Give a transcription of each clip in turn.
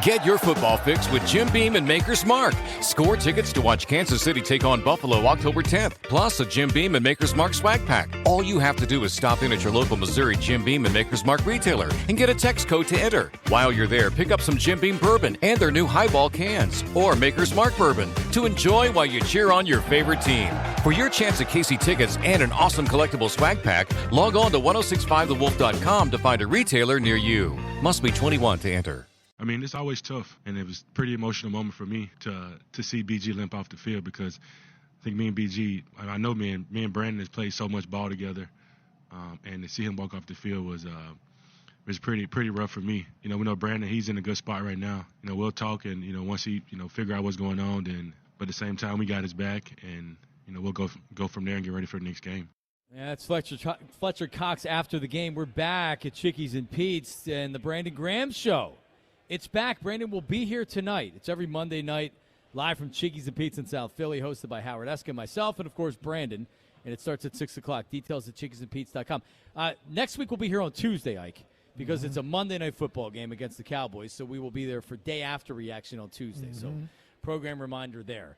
Get your football fix with Jim Beam and Maker's Mark. Score tickets to watch Kansas City take on Buffalo October 10th, plus a Jim Beam and Maker's Mark swag pack. All you have to do is stop in at your local Missouri Jim Beam and Maker's Mark retailer and get a text code to enter. While you're there, pick up some Jim Beam bourbon and their new highball cans or Maker's Mark bourbon to enjoy while you cheer on your favorite team. For your chance at KC tickets and an awesome collectible swag pack, log on to 1065thewolf.com to find a retailer near you. Must be 21 to enter. I mean, it's always tough, and it was a pretty emotional moment for me to see BG limp off the field because I think me and BG, I know me and Brandon has played so much ball together, and to see him walk off the field was pretty rough for me. You know, we know Brandon, he's in a good spot right now. You know, we'll talk, and, you know, once he, you know, figure out what's going on, then, but at the same time, we got his back, and, you know, we'll go from there and get ready for the next game. Yeah, it's Fletcher Cox after the game. We're back at Chickies and Pete's and the Brandon Graham Show. It's back. Brandon will be here tonight. It's every Monday night, live from Chickies and Pete's in South Philly, hosted by Howard Eskin, myself, and, of course, Brandon. And it starts at 6 o'clock. Details at chickiesandpete's.com. Next week we'll be here on Tuesday, Ike, because it's a Monday night football game against the Cowboys, so we will be there for day after reaction on Tuesday. So program reminder there.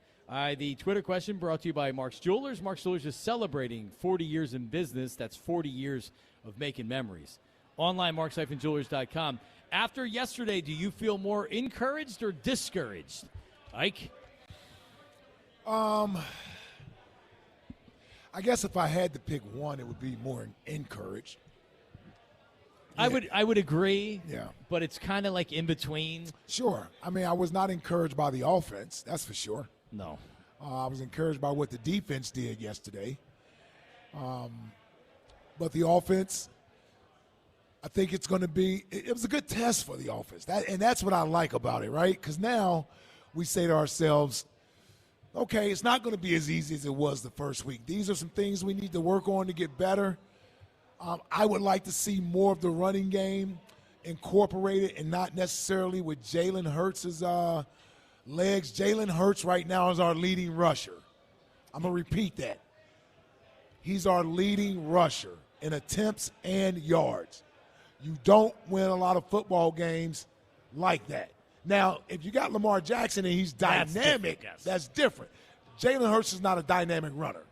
The Twitter question brought to you by Mark's Jewelers. Mark's Jewelers is celebrating 40 years in business. That's 40 years of making memories. Online, marks-jewelers.com. After yesterday, do you feel more encouraged or discouraged, Ike? I guess if I had to pick one, it would be more encouraged. Yeah. I would agree. Yeah. But it's kind of like in between. Sure. I mean, I was not encouraged by the offense, that's for sure. No. I was encouraged by what the defense did yesterday. But the offense, I think it's going to be – it was a good test for the offense. And that's what I like about it, right? Because now we say to ourselves, okay, it's not going to be as easy as it was the first week. These are some things we need to work on to get better. I would like to see more of the running game incorporated and not necessarily with Jalen Hurts' legs. Jalen Hurts right now is our leading rusher. I'm going to repeat that. He's our leading rusher in attempts and yards. You don't win a lot of football games like that. Now, if you got Lamar Jackson and he's dynamic, that's different. Jalen Hurts is not a dynamic runner.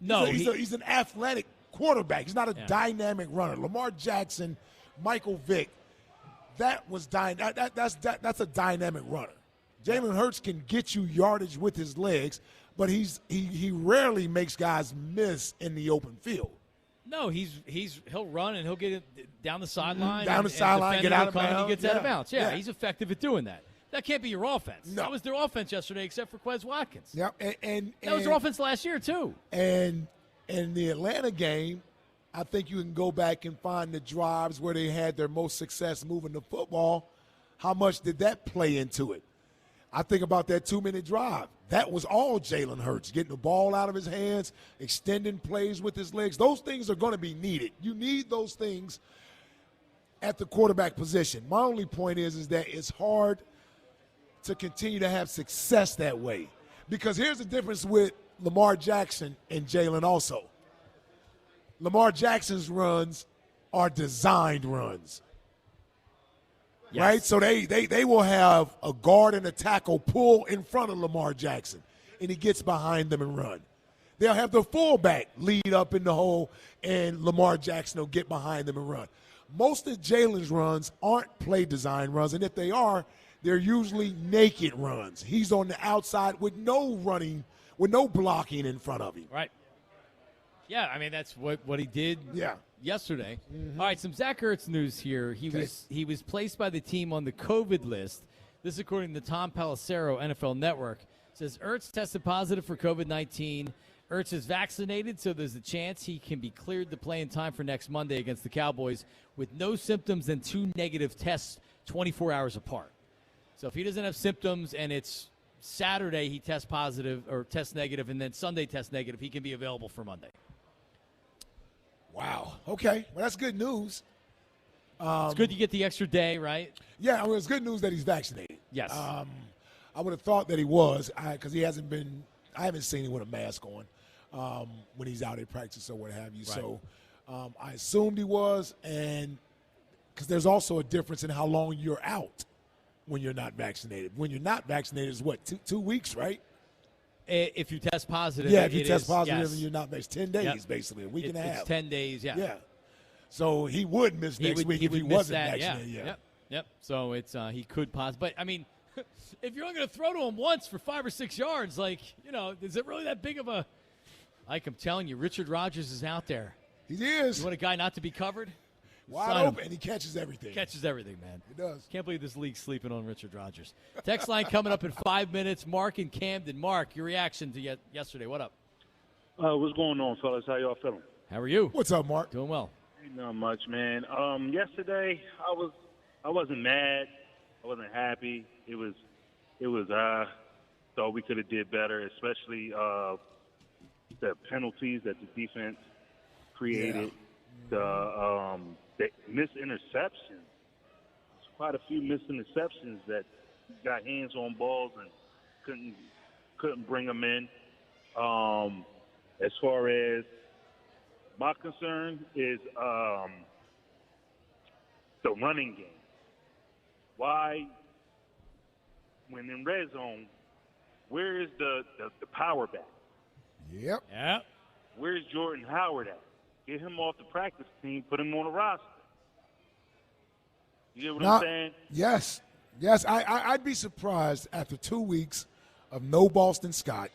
No, he's an athletic quarterback. He's not a dynamic runner. Lamar Jackson, Michael Vick, that's a dynamic runner. Jalen Hurts can get you yardage with his legs, but he rarely makes guys miss in the open field. No, he'll run and he'll get it down the sideline. Get out of bounds. He gets out of bounds. Yeah, he's effective at doing that. That can't be your offense. No. That was their offense yesterday, except for Quez Watkins. Yep, and that was their offense last year too. And in the Atlanta game, I think you can go back and find the drives where they had their most success moving the football. How much did that play into it? I think about that 2-minute drive. That was all Jalen Hurts, getting the ball out of his hands, extending plays with his legs. Those things are going to be needed. You need those things at the quarterback position. My only point is that it's hard to continue to have success that way. Because here's the difference with Lamar Jackson and Jalen also. Lamar Jackson's runs are designed runs. Yes. Right? So they will have a guard and a tackle pull in front of Lamar Jackson, and he gets behind them and run. They'll have the fullback lead up in the hole, and Lamar Jackson will get behind them and run. Most of Jalen's runs aren't play design runs, and if they are, they're usually naked runs. He's on the outside with no running, with no blocking in front of him. Right. Yeah, I mean, that's what he did yesterday. Mm-hmm. All right, some Zach Ertz news here. He was placed by the team on the COVID list. This is according to Tom Pelissero, NFL Network. It says Ertz tested positive for COVID-19. Ertz is vaccinated, so there's a chance he can be cleared to play in time for next Monday against the Cowboys with no symptoms and 2 negative tests 24 hours apart. So if he doesn't have symptoms and it's Saturday he tests positive or tests negative and then Sunday tests negative, he can be available for Monday. Wow. Okay. Well, that's good news. It's good you get the extra day, right? Yeah, I mean, it's good news that he's vaccinated. Yes. I would have thought that he was because he hasn't been – I haven't seen him with a mask on when he's out at practice or what have you. Right. So I assumed he was, and because there's also a difference in how long you're out when you're not vaccinated. When you're not vaccinated is what, two weeks, right? If you test positive. Yeah, if you it test is, positive yes. and you're not vaccinated, 10 days basically, a week and a half. It's 10 days, yeah. Yeah. So he would miss next week if he wasn't vaccinated. Yeah. Yep. So it's he could possibly. But, I mean, if you're only going to throw to him once for 5 or 6 yards, like, is it really that big of a – like I'm telling you, Richard Rodgers is out there. He is. You want a guy not to be covered? Wide open, and he catches everything. Catches everything, man. He does. Can't believe this league's sleeping on Richard Rodgers. Text line coming up in 5 minutes. Mark in Camden. Mark, your reaction to yesterday. What up? What's going on, fellas? How y'all feeling? How are you? What's up, Mark? Doing well. Not much, man. Yesterday, I wasn't mad. I wasn't happy. It was thought we could have did better, especially the penalties that the defense created. Yeah. The missed interceptions. There's quite a few missed interceptions that got hands on balls and couldn't bring them in. As far as my concern is the running game. Why, when in red zone, where is the power back? Yep. Where's Jordan Howard at? Get him off the practice team, put him on the roster. You get what I'm saying? Yes. I'd be surprised after 2 weeks of no Boston Scott.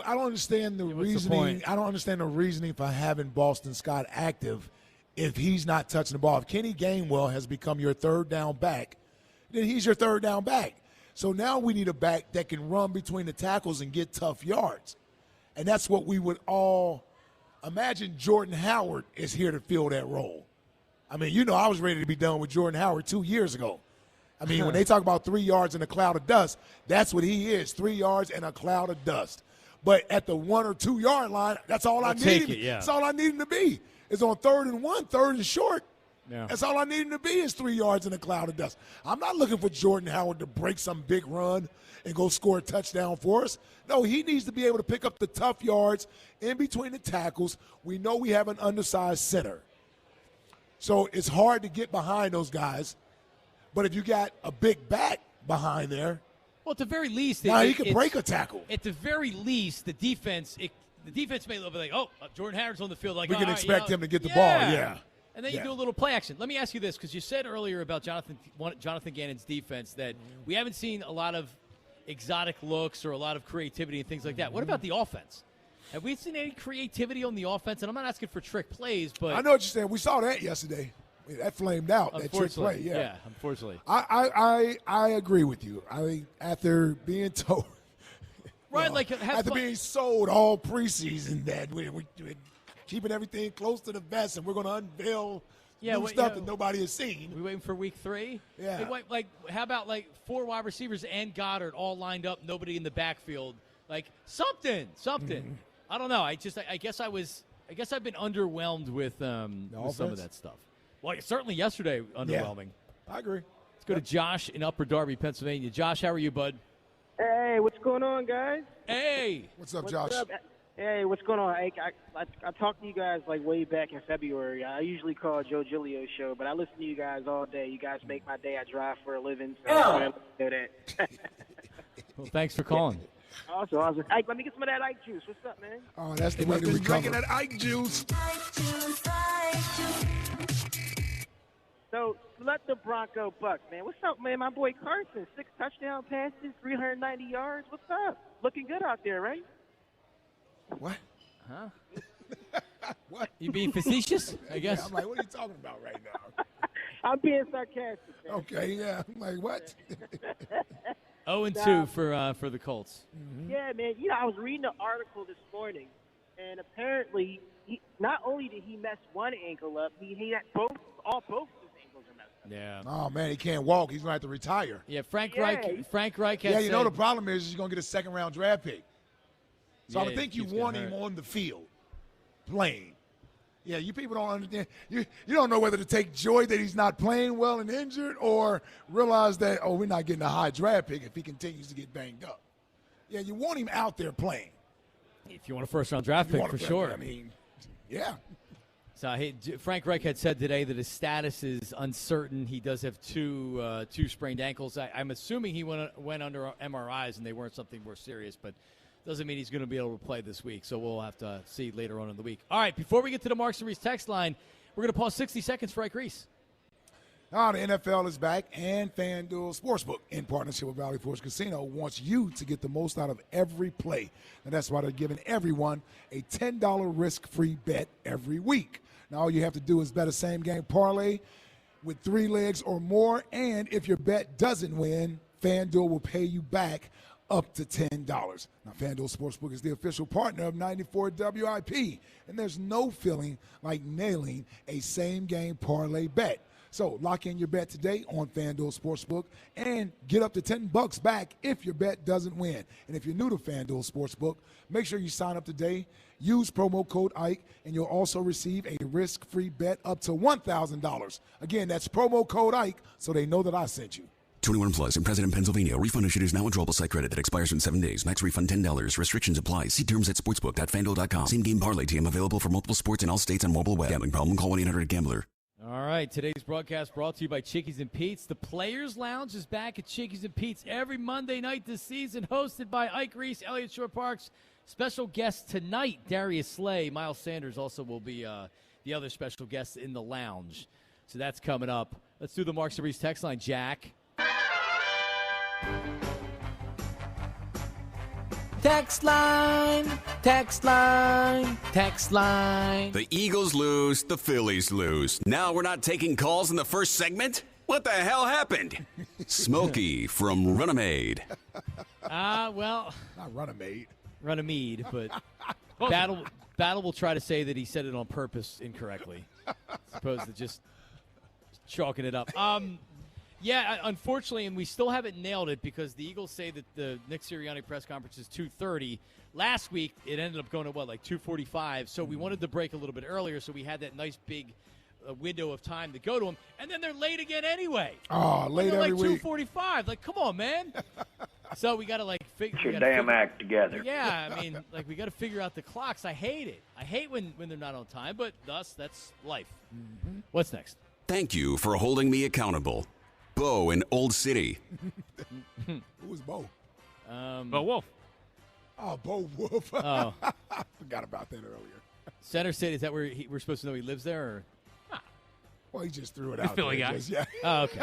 I don't understand the reasoning. I don't understand the reasoning for having Boston Scott active if he's not touching the ball. If Kenny Gainwell has become your third down back, then he's your third down back. So now we need a back that can run between the tackles and get tough yards. And that's what we would all imagine. Jordan Howard is here to fill that role. I mean, I was ready to be done with Jordan Howard 2 years ago. I mean, when they talk about 3 yards in a cloud of dust, that's what he is, 3 yards in a cloud of dust. But at the 1 or 2 yard line, that's all I need him. That's all I need him to be. It's on 3rd and 1, 3rd and short. Yeah. That's all I need him to be is 3 yards in a cloud of dust. I'm not looking for Jordan Howard to break some big run and go score a touchdown for us. No, he needs to be able to pick up the tough yards in between the tackles. We know we have an undersized center. So it's hard to get behind those guys. But if you got a big back behind there, well, at the very least, now he can break a tackle. At the very least, the defense may be like, Jordan Howard's on the field. Like, we can expect him to get the ball, And then you do a little play action. Let me ask you this, because you said earlier about Jonathan Gannon's defense that we haven't seen a lot of exotic looks or a lot of creativity and things like that. What about the offense? Have we seen any creativity on the offense? And I'm not asking for trick plays, but I know what you're saying. We saw that yesterday. That flamed out, that trick play. Yeah, unfortunately. I agree with you. I mean, after being told, after being sold all preseason that we're keeping everything close to the vest and we're going to unveil new stuff that nobody has seen. We waiting for week 3? Yeah. Hey, how about 4 wide receivers and Goddard all lined up, nobody in the backfield? Like something. Mm-hmm. I don't know. I guess I've been underwhelmed with some of that stuff. Well, certainly yesterday, underwhelming. Yeah, I agree. Let's go to Josh in Upper Darby, Pennsylvania. Josh, how are you, bud? Hey, what's going on, guys? Hey. What's up, Josh? Hey, what's going on? I talked to you guys way back in February. I usually call Joe Giglio's show, but I listen to you guys all day. You guys make my day. I drive for a living. So I know that. Well, thanks for calling. Awesome. Ike, let me get some of that Ike juice. What's up, man? Oh, that's the way to recover. Drinking that Ike juice. So, let the Bronco Bucks, man. What's up, man? My boy Carson, 6 touchdown passes, 390 yards. What's up? Looking good out there, right? What? Huh? What? You being facetious, I guess? Yeah, I'm like, what are you talking about right now? I'm being sarcastic, man. Okay, yeah. I'm like, what? 0-2 for the Colts. Mm-hmm. Yeah, man. I was reading an article this morning, and apparently, not only did he mess one ankle up, he had both of his ankles are messed up. Yeah. Oh man, he can't walk. He's gonna have to retire. Yeah, Frank Reich. Has the problem is he's gonna get a 2nd-round draft pick. So I would think you want him on the field, playing. Yeah, you people don't understand. You don't know whether to take joy that he's not playing well and injured, or realize that we're not getting a high draft pick if he continues to get banged up. Yeah, you want him out there playing. If you want a 1st-round draft pick, for sure. I mean, yeah. So Frank Reich had said today that his status is uncertain. He does have two sprained ankles. I'm assuming he went under MRIs and they weren't something more serious, but doesn't mean he's going to be able to play this week. So we'll have to see later on in the week. All right, before we get to the Marks and Reese text line, we're going to pause 60 seconds for Ike Reese. The NFL is back, and FanDuel Sportsbook, in partnership with Valley Forge Casino, wants you to get the most out of every play. And that's why they're giving everyone a $10 risk-free bet every week. Now, all you have to do is bet a same-game parlay with 3 legs or more, and if your bet doesn't win, FanDuel will pay you back up to $10. Now, FanDuel Sportsbook is the official partner of 94 WIP, and there's no feeling like nailing a same-game parlay bet. So lock in your bet today on FanDuel Sportsbook and get up to $10 back if your bet doesn't win. And if you're new to FanDuel Sportsbook, make sure you sign up today. Use promo code IKE, and you'll also receive a risk-free bet up to $1,000. Again, that's promo code IKE, so they know that I sent you. 21 plus in President, Pennsylvania. Refund issued is now withdrawable site credit that expires in 7 days. Max refund $10. Restrictions apply. See terms at sportsbook.fanduel.com. Same game parlay team available for multiple sports in all states on mobile web. Gambling problem? Call 1-800-GAMBLER. All right, today's broadcast brought to you by Chickies and Pete's. The Players Lounge is back at Chickies and Pete's every Monday night this season, hosted by Ike Reese, Elliott Shore Parks. Special guest tonight, Darius Slay. Miles Sanders also will be the other special guest in the lounge. So that's coming up. Let's do the Marks and Reese text line, Jack. Text line, text line, text line. The Eagles lose, the Phillies lose. Now we're not taking calls in the first segment? What the hell happened? Smokey from Runnymede. Well. Not Runnymede. Runnymede, but Battle will try to say that he said it on purpose incorrectly, as opposed to just chalking it up. Yeah, unfortunately, and we still haven't nailed it because the Eagles say that the Nick Sirianni press conference is 2:30. Last week, it ended up going to, 2:45, so we wanted to break a little bit earlier, so we had that nice big window of time to go to them, and then they're late again anyway. Oh, late every week. 2:45. Come on, man. So we got to, figure Get your damn act together. Yeah, I mean, we got to figure out the clocks. I hate it. I hate when they're not on time, but that's life. Mm-hmm. What's next? Thank you for holding me accountable. Bo in Old City. Who was Bo? Bo Wolf. Oh, Bo Wolf. Oh. I forgot about that earlier. Center City, is that where we're supposed to know he lives there? Or? Well, he just threw it out Philly there. guy. Yeah. Oh, okay.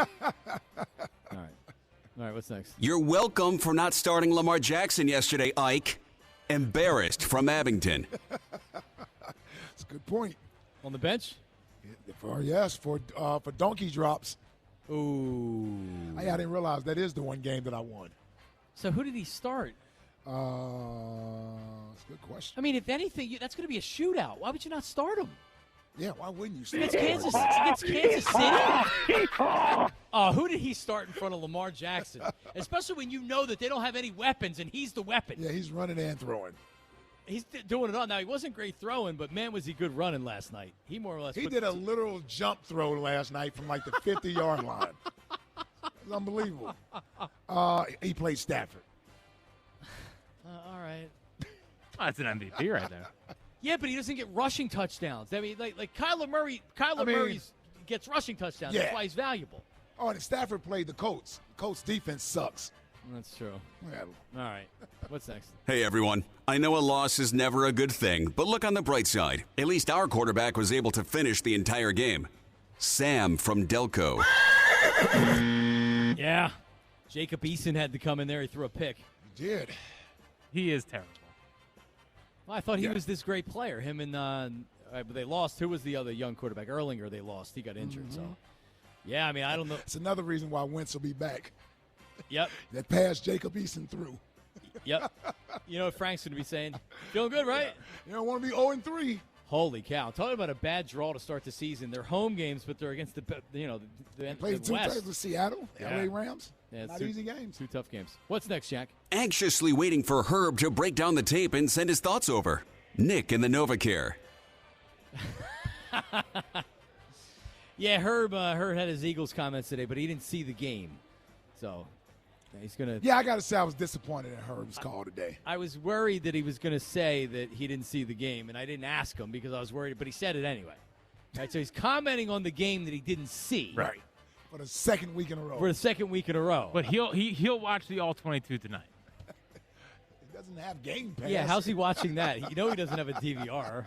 All right, what's next? You're welcome for not starting Lamar Jackson yesterday, Ike. Embarrassed from Abington. That's a good point. On the bench? For donkey drops. Ooh. I didn't realize that is the one game that I won. So who did he start? That's a good question. I mean, if anything, that's going to be a shootout. Why would you not start him? Yeah, why wouldn't you start Against Kansas City? Oh, who did he start in front of Lamar Jackson? Especially when you know that they don't have any weapons and he's the weapon. Yeah, he's running and throwing. He's doing it all. Now, he wasn't great throwing, but, man, was he good running last night. He more or less. He did a literal jump throw last night from the 50-yard line. It was unbelievable. He played Stafford. All right. Oh, that's an MVP right there. Yeah, but he doesn't get rushing touchdowns. I mean, like Kyler Murray. Murray gets rushing touchdowns. Yeah. That's why he's valuable. Oh, and Stafford played the Colts. Colts defense sucks. That's true. Yeah. All right. What's next? Hey, everyone. I know a loss is never a good thing, but look on the bright side. At least our quarterback was able to finish the entire game. Sam from Delco. Yeah. Jacob Eason had to come in there. He threw a pick. He did. He is terrible. Well, I thought he was this great player. Him and but they lost. Who was the other young quarterback? Erlinger, they lost. He got injured. So, yeah, I mean, I don't know. It's another reason why Wentz will be back. Yep. That pass Jacob Eason threw. Yep. You know what Frank's going to be saying? Feeling good, right? You don't want to be 0-3. Holy cow. Talking about a bad draw to start the season. They're home games, but they're against the Played two West. times with Seattle, Yeah. LA Rams. Yeah, Not easy games. Two tough games. What's next, Jack? Anxiously waiting for Herb to break down the tape and send his thoughts over. Nick in the NovaCare. Yeah, Herb had his Eagles comments today, but he didn't see the game. So he's going to. Yeah, I got to say I was disappointed in Herb's call today. I was worried that he was going to say that he didn't see the game, and I didn't ask him because I was worried, but he said it anyway. Right, so he's commenting on the game that he didn't see. Right. For the second week in a row. For the second week in a row. But he'll watch the All-22 tonight. He doesn't have Game Pass. Yeah, how's he watching that? You know he doesn't have a DVR.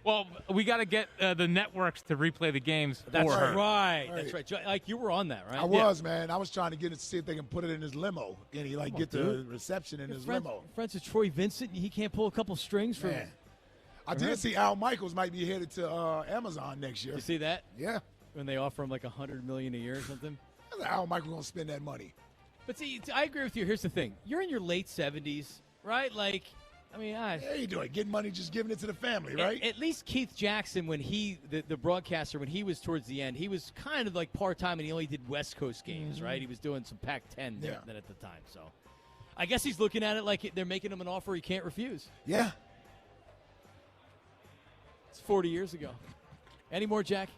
Well, we got to get the networks to replay the games That's for her. right. That's right. Like, you were on that, right? I was, man. I was trying to get it to see if they can put it in his limo. Can he, get the reception in his limo? Friends of Troy Vincent, he can't pull a couple strings for Man. I did see Al Michaels might be headed to Amazon next year. You see that? Yeah. When they offer him like $100 million a year or something. Al Michaels going to spend that money. But see, I agree with you. Here's the thing. You're in your late 70s, right? Like, I mean, Yeah, you doing? Getting money, just giving it to the family, right? At least Keith Jackson, when the broadcaster, when he was towards the end, he was kind of like part-time and he only did West Coast games, right? He was doing some Pac-10 then at the time. So I guess he's looking at it like they're making him an offer he can't refuse. Yeah. It's 40 years ago. Any more, Jack?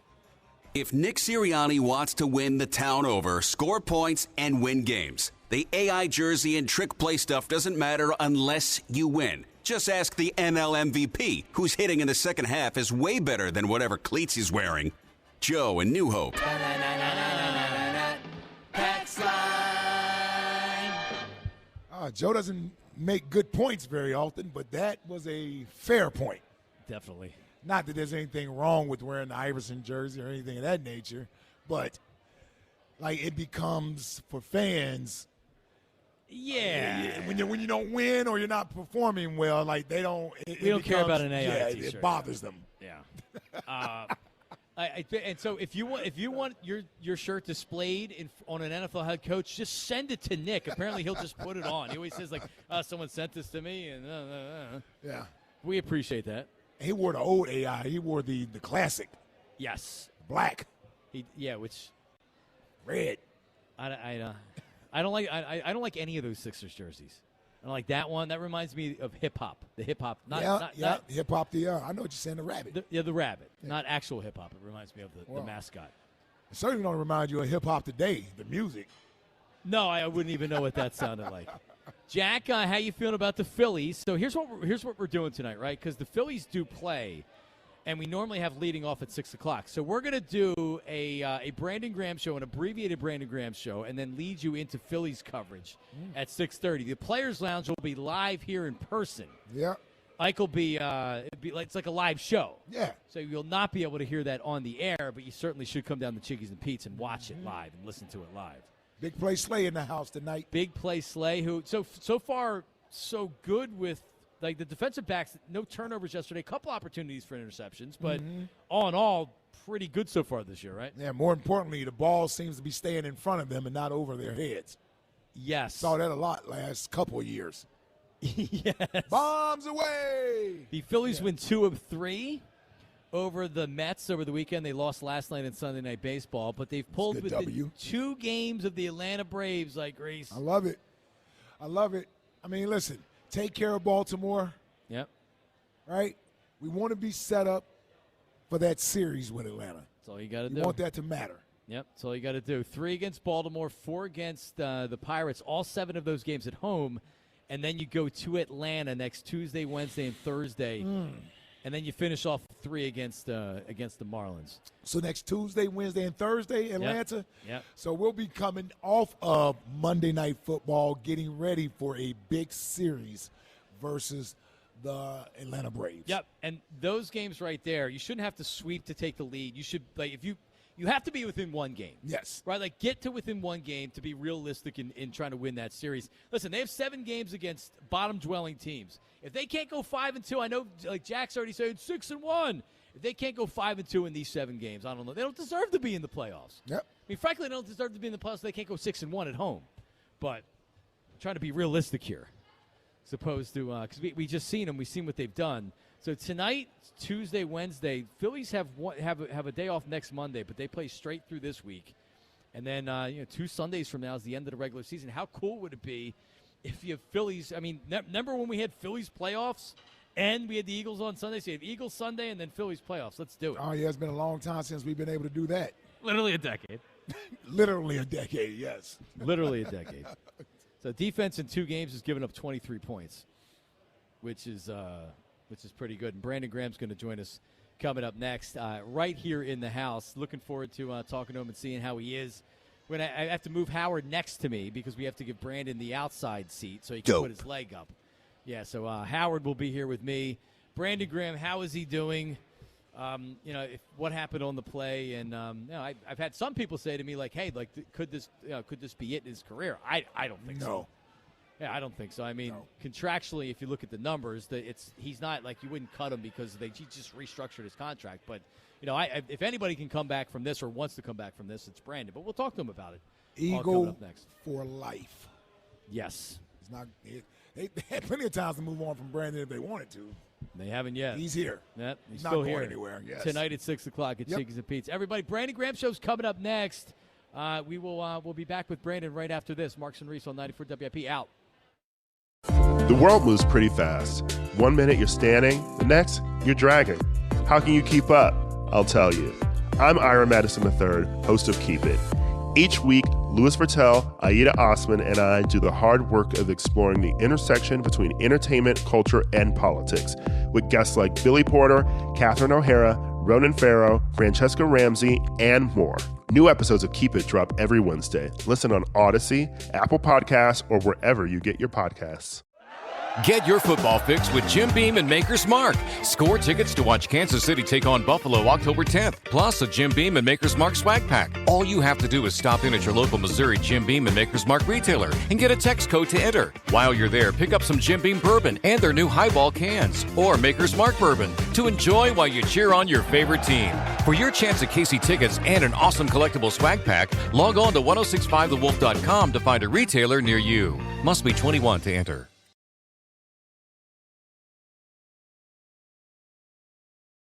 If Nick Sirianni wants to win the town over, score points, and win games, the AI jersey and trick play stuff doesn't matter unless you win. Just ask the NL MVP, whose hitting in the second half is way better than whatever cleats he's wearing. Joe in New Hope. Joe doesn't make good points very often, but that was a fair point. Definitely. Not that there's anything wrong with wearing the Iverson jersey or anything of that nature, but it becomes for fans. Yeah. When you don't win or you're not performing well, they don't. We don't care about an AI t-shirt. It bothers them. Yeah. And so if you want your shirt displayed on an NFL head coach, just send it to Nick. Apparently he'll just put it on. He always says someone sent this to me, and Yeah. We appreciate that. He wore the old AI. He wore the classic. Yes. Black. Which Red. I don't like any of those Sixers jerseys. I don't like that one. That reminds me of hip hop. The hip hop. Not hip hop. I know what you're saying. The rabbit. The rabbit. Yeah. Not actual hip hop. It reminds me of the mascot. It certainly don't remind you of hip hop today. The music. No, I wouldn't even know what that sounded like. Jack, how you feeling about the Phillies? So here's what we're doing tonight, right? Because the Phillies do play, and we normally have leading off at 6 o'clock. So we're going to do a Brandon Graham show, an abbreviated Brandon Graham show, and then lead you into Phillies coverage at 6:30. The Players Lounge will be live here in person. Yeah. Ike will be, it's like a live show. Yeah. So you'll not be able to hear that on the air, but you certainly should come down to Chickies and Pete's and watch it live and listen to it live. Big Play Slay in the house tonight. Big Play Slay, who so far so good with the defensive backs. No turnovers yesterday. A couple opportunities for interceptions, but all in all, pretty good so far this year, right? Yeah. More importantly, the ball seems to be staying in front of them and not over their heads. Yes. Saw that a lot last couple of years. Yes. Bombs away. The Phillies win 2 of 3 over the Mets over the weekend. They lost last night in Sunday Night Baseball, but they've pulled within 2 games of the Atlanta Braves, Grace. I love it. I mean, listen, take care of Baltimore. Yep. Right? We want to be set up for that series with Atlanta. That's all you got to do. You want that to matter. Yep, that's all you got to do. 3 against Baltimore, 4 against the Pirates, all 7 of those games at home, and then you go to Atlanta next Tuesday, Wednesday, and Thursday. And then you finish off 3 against the Marlins. So next Tuesday, Wednesday, and Thursday, Atlanta. Yep. So we'll be coming off of Monday Night Football, getting ready for a big series versus the Atlanta Braves. Yep. And those games right there, you shouldn't have to sweep to take the lead. You should you have to be within 1 game. Yes. Right? Get to within 1 game to be realistic in trying to win that series. Listen, they have 7 games against bottom-dwelling teams. If they can't go 5-2, I know Jack's already said 6-1. If they can't go 5-2 in these 7 games, I don't know. They don't deserve to be in the playoffs. Yep. I mean, frankly, they don't deserve to be in the playoffs. They can't go 6-1 at home. But I'm trying to be realistic here, as opposed to because we just seen them. We've seen what they've done. So tonight, Tuesday, Wednesday, Phillies have a day off next Monday, but they play straight through this week. And then 2 Sundays from now is the end of the regular season. How cool would it be if you have Phillies? I mean, remember when we had Phillies playoffs and we had the Eagles on Sunday? So you have Eagles Sunday and then Phillies playoffs. Let's do it. Oh, yeah, it's been a long time since we've been able to do that. Literally a decade. Literally a decade, yes. Literally a decade. So defense in 2 games has given up 23 points, which is pretty good. And Brandon Graham's going to join us coming up next, right here in the house. Looking forward to talking to him and seeing how he is. When I have to move Howard next to me because we have to give Brandon the outside seat so he can put his leg up. Yeah, so Howard will be here with me. Brandon Graham, how is he doing? What happened on the play? And I've had some people say to me like, "Hey, like, could this be it in his career?" I don't think so. Yeah, I don't think so. I mean, contractually, if you look at the numbers, he's not like you wouldn't cut him because he just restructured his contract. But if anybody can come back from this or wants to come back from this, it's Brandon. But we'll talk to him about it. Eagle up next. For life. Yes. It's not. They had plenty of times to move on from Brandon if they wanted to. They haven't yet. He's here. Yep, he's not still going here. Anywhere. Yes. Tonight at 6 o'clock at Chickies and Pete's. Everybody, Brandon Graham Show's coming up next. We'll be back with Brandon right after this. Marks and Reese on 94 WIP out. The world moves pretty fast. 1 minute you're standing, the next you're dragging. How can you keep up? I'll tell you. I'm Ira Madison III, host of Keep It. Each week, Louis Vertel, Aida Osman, and I do the hard work of exploring the intersection between entertainment, culture, and politics, with guests like Billy Porter, Catherine O'Hara, Ronan Farrow, Francesca Ramsey, and more. New episodes of Keep It drop every Wednesday. Listen on Odyssey, Apple Podcasts, or wherever you get your podcasts. Get your football fix with Jim Beam and Maker's Mark. Score tickets to watch Kansas City take on Buffalo October 10th, plus a Jim Beam and Maker's Mark swag pack. All you have to do is stop in at your local Missouri Jim Beam and Maker's Mark retailer and get a text code to enter. While you're there, pick up some Jim Beam bourbon and their new highball cans or Maker's Mark bourbon to enjoy while you cheer on your favorite team. For your chance at KC tickets and an awesome collectible swag pack, log on to 1065thewolf.com to find a retailer near you. Must be 21 to enter.